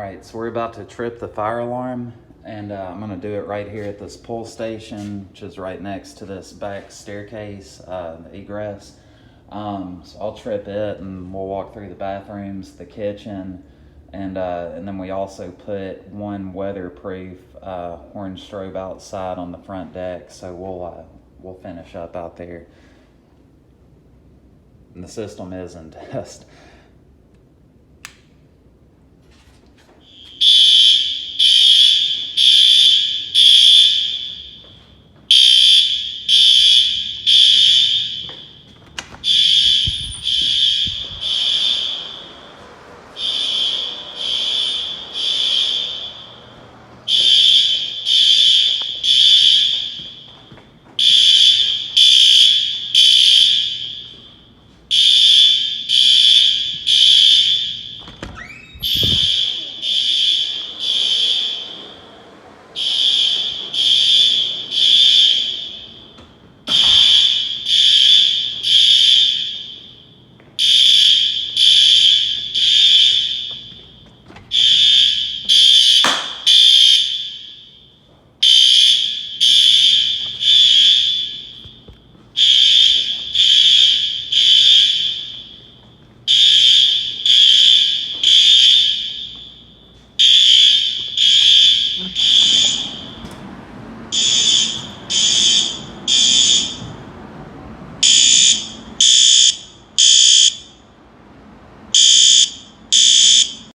right, so we're about to trip the fire alarm, and I'm gonna do it right here at this pull station, which is right next to this back staircase, the egress. So I'll trip it, and we'll walk through the bathrooms, the kitchen, and then we also put one weatherproof horn strobe outside on the front deck, so we'll finish up out there. And the system is in test.